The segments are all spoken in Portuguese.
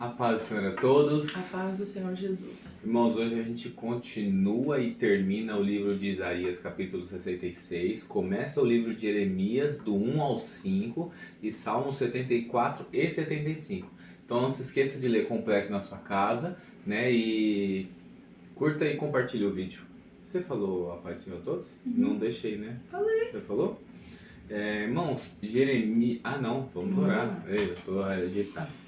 A paz do Senhor a todos. A paz do Senhor Jesus. Irmãos, hoje a gente continua e termina o livro de Isaías, capítulo 66. Começa o livro de Jeremias, do 1 ao 5, e Salmos 74 e 75. Então não se esqueça de ler completo na sua casa, né? E curta e compartilhe o vídeo. Você falou a paz do Senhor a todos? Não deixei, né? Falei. Você falou? Irmãos, Jeremias... Ah, não, vamos orar. Eu estou agitado.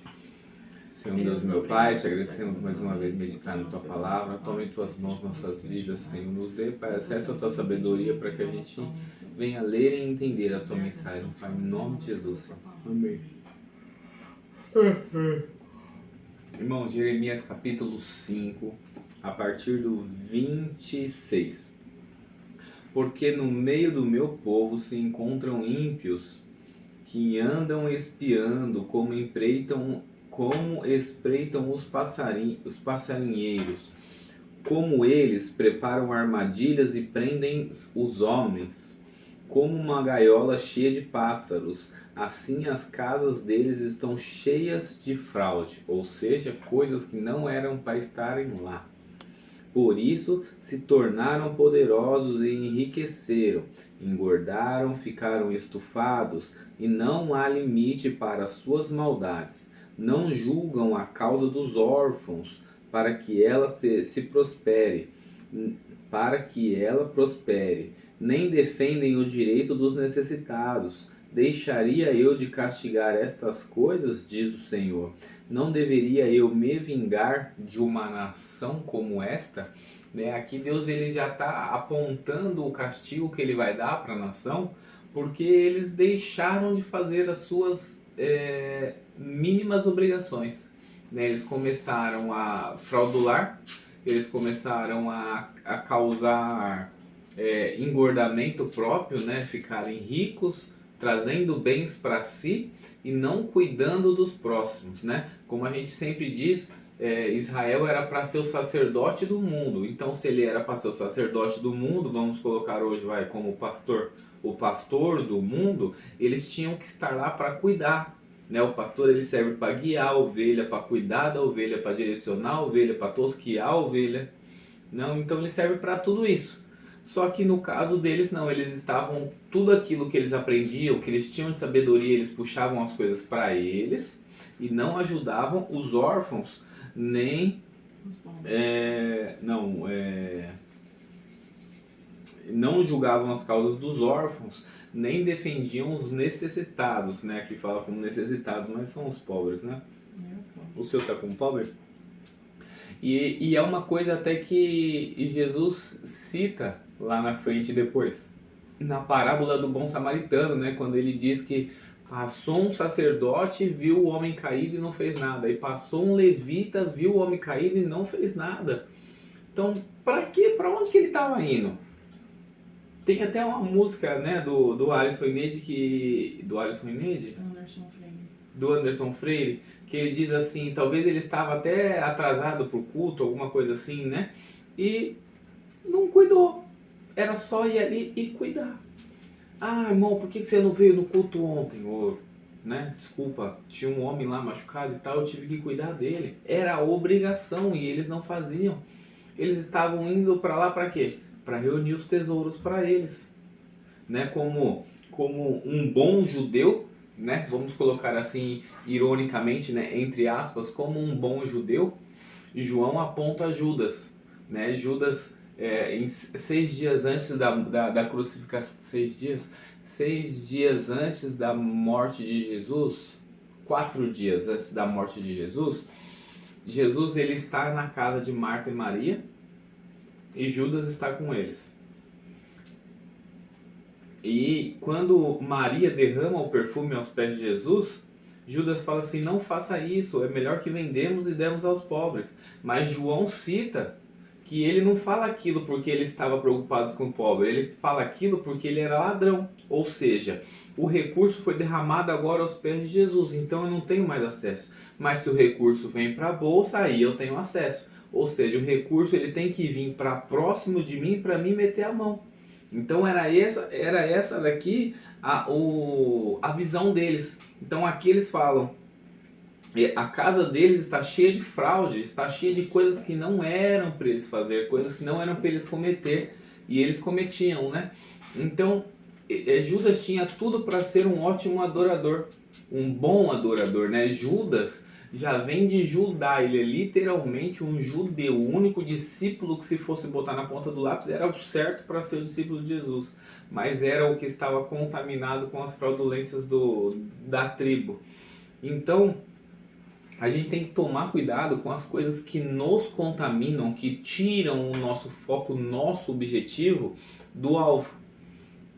Senhor Deus, meu Pai, te agradecemos mais uma vez meditar na Tua Palavra. Tome em Tuas mãos nossas vidas, Senhor. Nos dê, Pai, acesso à Tua sabedoria para que a gente venha ler e entender a Tua mensagem. Pai, em nome de Jesus, Senhor. Amém. Irmão, Jeremias capítulo 5, a partir do 26. Porque no meio do meu povo se encontram ímpios que andam espiando como espreitam os passarinheiros, como eles preparam armadilhas e prendem os homens, como uma gaiola cheia de pássaros, assim as casas deles estão cheias de fraude, ou seja, coisas que não eram para estarem lá. Por isso se tornaram poderosos e enriqueceram, engordaram, ficaram estufados, e não há limite para as suas maldades. Não julgam a causa dos órfãos, para que ela prospere, nem defendem o direito dos necessitados. Deixaria eu de castigar estas coisas, diz o Senhor? Não deveria eu me vingar de uma nação como esta? Aqui Deus ele já está apontando o castigo que ele vai dar para a nação, porque eles deixaram de fazer as suas mínimas obrigações. Eles começaram a fraudular, eles começaram a causar engordamento próprio, ficarem ricos, trazendo bens para si e não cuidando dos próximos. Como a gente sempre diz, Israel era para ser o sacerdote do mundo. Então, se ele era para ser o sacerdote do mundo, vamos colocar hoje como o pastor do mundo, eles tinham que estar lá para cuidar. O pastor ele serve para guiar a ovelha, para cuidar da ovelha, para direcionar a ovelha, para tosquiar a ovelha. Então ele serve para tudo isso. Só que no caso deles não, eles estavam, tudo aquilo que eles aprendiam, que eles tinham de sabedoria, eles puxavam as coisas para eles e não ajudavam os órfãos, nem não julgavam as causas dos órfãos, nem defendiam os necessitados, Aqui fala como necessitados, mas são os pobres, O seu está com pobre? E é uma coisa até que Jesus cita lá na frente depois, na parábola do bom samaritano, quando ele diz que passou um sacerdote e viu o homem caído e não fez nada, e passou um levita, viu o homem caído e não fez nada. Então, para onde que ele estava indo? Tem até uma música, do Alisson Inede, do Anderson Freire, que ele diz assim, talvez ele estava até atrasado para o culto, alguma coisa assim, e não cuidou. Era só ir ali e cuidar. Ah, irmão, por que você não veio no culto ontem? Desculpa, tinha um homem lá machucado e tal, eu tive que cuidar dele. Era a obrigação e eles não faziam. Eles estavam indo para lá para quê? Para reunir os tesouros para eles. Como um bom judeu, vamos colocar assim, ironicamente, entre aspas, como um bom judeu, João aponta Judas. Judas, em 6 dias antes da crucificação, 6 dias antes da morte de Jesus, 4 dias antes da morte de Jesus, ele está na casa de Marta e Maria, e Judas está com eles. E quando Maria derrama o perfume aos pés de Jesus, Judas fala assim, não faça isso, é melhor que vendemos e demos aos pobres. Mas João cita que ele não fala aquilo porque ele estava preocupado com o pobre, ele fala aquilo porque ele era ladrão. Ou seja, o recurso foi derramado agora aos pés de Jesus, então eu não tenho mais acesso. Mas se o recurso vem para a bolsa, aí eu tenho acesso. Ou seja, o recurso ele tem que vir para próximo de mim para mim meter a mão. Então era essa daqui a visão deles. Então aqui eles falam, A casa deles está cheia de fraude, está cheia de coisas que não eram para eles fazer, coisas que não eram para eles cometer, e eles cometiam, né? Então, Judas tinha tudo para ser um ótimo adorador, um bom adorador, né? Judas já vem de Judá, ele é literalmente um judeu, o único discípulo que, se fosse botar na ponta do lápis, era o certo para ser o discípulo de Jesus, mas era o que estava contaminado com as fraudulências da tribo. Então, a gente tem que tomar cuidado com as coisas que nos contaminam, que tiram o nosso foco, o nosso objetivo do alvo.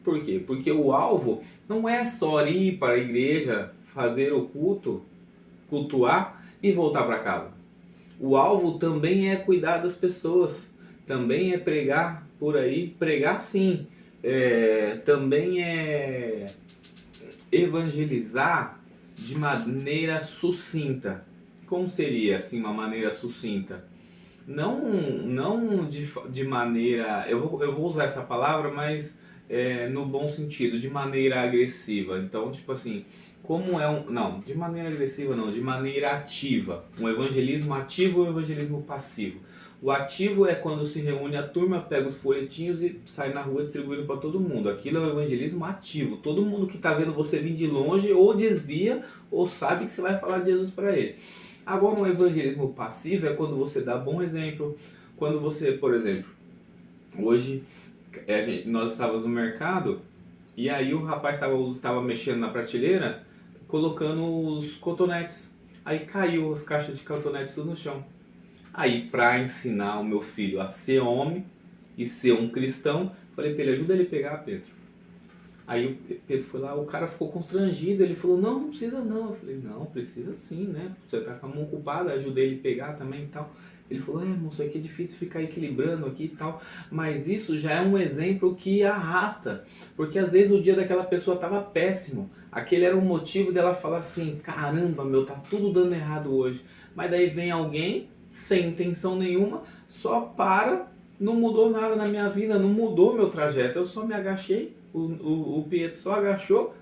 Por quê? Porque o alvo não é só ir para a igreja, fazer o culto, cultuar e voltar para casa. O alvo também é cuidar das pessoas, também é pregar por aí, pregar sim, também é evangelizar de maneira sucinta. Como seria assim uma maneira sucinta? Não de maneira, eu vou usar essa palavra, mas no bom sentido, de maneira agressiva. Então, tipo assim, como não, de maneira agressiva não, de maneira ativa. Um evangelismo ativo ou um evangelismo passivo. O ativo é quando se reúne a turma, pega os folhetinhos e sai na rua distribuindo para todo mundo. Aquilo é o evangelismo ativo. Todo mundo que está vendo você vir de longe ou desvia ou sabe que você vai falar de Jesus para ele. Agora, um evangelismo passivo é quando você dá bom exemplo. Quando você, por exemplo, hoje nós estávamos no mercado e aí o rapaz estava mexendo na prateleira colocando os cotonetes. Aí caiu as caixas de cotonetes tudo no chão. Aí, para ensinar o meu filho a ser homem e ser um cristão, falei para ele, ajuda ele a pegar, Pedro. Aí o Pedro foi lá, o cara ficou constrangido, ele falou, não precisa não. Eu falei, não, precisa sim, né? Você tá com a mão ocupada, ajudei ele a pegar também e tal. Ele falou, moço, aqui é difícil ficar equilibrando aqui e tal. Mas isso já é um exemplo que arrasta. Porque às vezes o dia daquela pessoa estava péssimo. Aquele era o motivo dela falar assim, caramba, meu, tá tudo dando errado hoje. Mas daí vem alguém, sem intenção nenhuma, só não mudou nada na minha vida, não mudou meu trajeto. Eu só me agachei, o Pietro só agachou,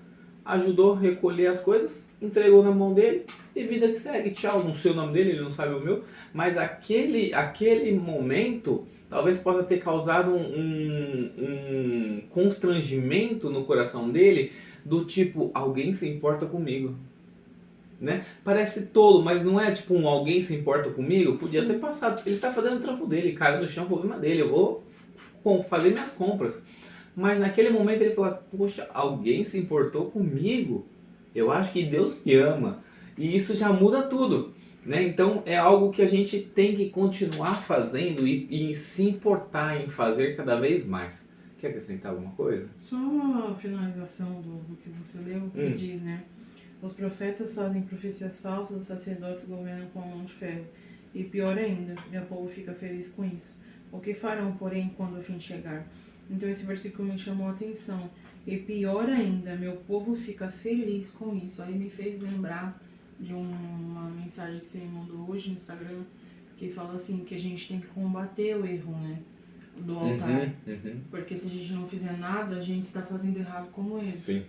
ajudou a recolher as coisas, entregou na mão dele e vida que segue. Tchau, não sei o nome dele, ele não sabe o meu, mas aquele momento talvez possa ter causado um constrangimento no coração dele, do tipo, alguém se importa comigo. Né? Parece tolo, mas não é tipo alguém se importa comigo, podia ter passado, ele está fazendo o trampo dele, caiu no chão, problema dele, eu vou fazer minhas compras. Mas naquele momento ele fala, poxa, alguém se importou comigo, eu acho que Deus me ama, e isso já muda tudo, né? Então é algo que a gente tem que continuar fazendo e se importar em fazer cada vez mais. Quer acrescentar alguma coisa? Só a finalização do que você leu, que diz, né? Os profetas fazem profecias falsas, os sacerdotes governam com a mão de ferro. E pior ainda, meu povo fica feliz com isso. O que farão, porém, quando o fim chegar? Então esse versículo me chamou a atenção. E pior ainda, meu povo fica feliz com isso. Aí me fez lembrar de uma mensagem que você me mandou hoje no Instagram, que fala assim, que a gente tem que combater o erro, né? Do altar. Porque se a gente não fizer nada, a gente está fazendo errado como eles. Sim.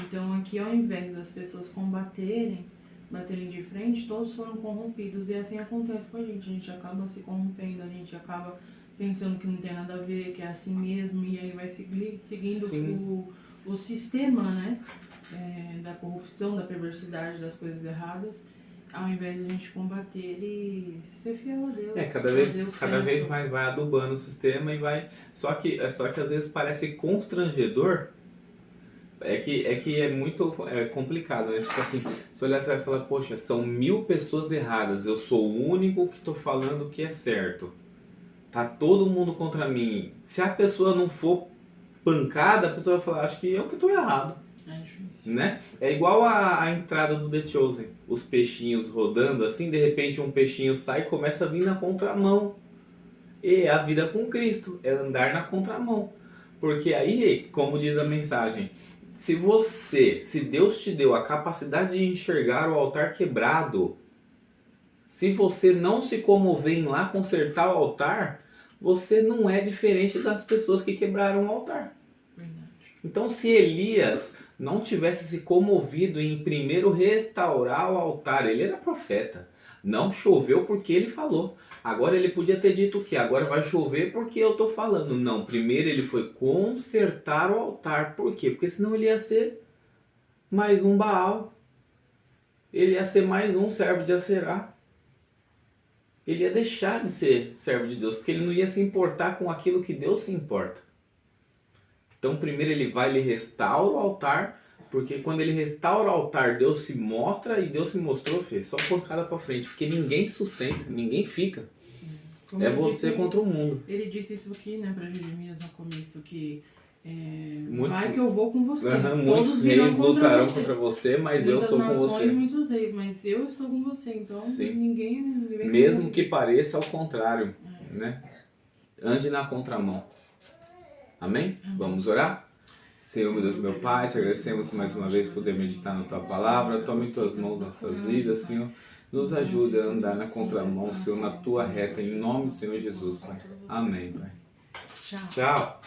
Então aqui, ao invés das pessoas baterem de frente, todos foram corrompidos. E assim acontece com a gente acaba se corrompendo, a gente acaba pensando que não tem nada a ver, que é assim mesmo, e aí vai seguindo o sistema, né? Da corrupção, da perversidade, das coisas erradas, ao invés de a gente combater e ser fiel a Deus. Cada vez mais vai adubando o sistema e vai. Só que às vezes parece constrangedor. É que é muito complicado, né? Tipo assim, se olhar, você vai falar, poxa, são 1000 pessoas erradas, eu sou o único que tô falando que é certo. Tá todo mundo contra mim. Se a pessoa não for pancada, a pessoa vai falar, acho que eu que tô errado. É difícil. Né? É igual a entrada do The Chosen. Os peixinhos rodando assim, de repente um peixinho sai e começa a vir na contramão. E a vida com Cristo é andar na contramão. Porque aí, como diz a mensagem, se Deus te deu a capacidade de enxergar o altar quebrado, se você não se comover em lá consertar o altar, você não é diferente das pessoas que quebraram o altar. Verdade. Então, se Elias não tivesse se comovido em primeiro restaurar o altar. Ele era profeta. Não choveu porque ele falou. Agora ele podia ter dito o quê? Agora vai chover porque eu estou falando. Não, primeiro ele foi consertar o altar. Por quê? Porque senão ele ia ser mais um Baal. Ele ia ser mais um servo de Aserá. Ele ia deixar de ser servo de Deus, porque ele não ia se importar com aquilo que Deus se importa. Então primeiro ele vai, ele restaura o altar, porque quando ele restaura o altar, Deus se mostra, e Deus se mostrou, fez só pancada pra frente, porque ninguém sustenta, ninguém fica. Como É ele você disse, contra o mundo. Ele disse isso aqui, né, para Jeremias no começo, que Muitos- vai que eu vou com você. Muitos Todos virão reis lutarão contra você, mas eu sou com nações, você. muitos reis, mas eu estou com você. Então Sim. ninguém vem Mesmo com que você. pareça ao contrário, né? Ande na contramão. Amém? Vamos orar? Senhor, meu Deus, meu Pai, te agradecemos mais uma vez por poder meditar na Tua Palavra. Tome em Tuas mãos nossas vidas, Senhor. Nos ajuda a andar na contramão, Senhor, na Tua reta, em nome do Senhor Jesus, Pai. Amém, Pai. Tchau. Tchau.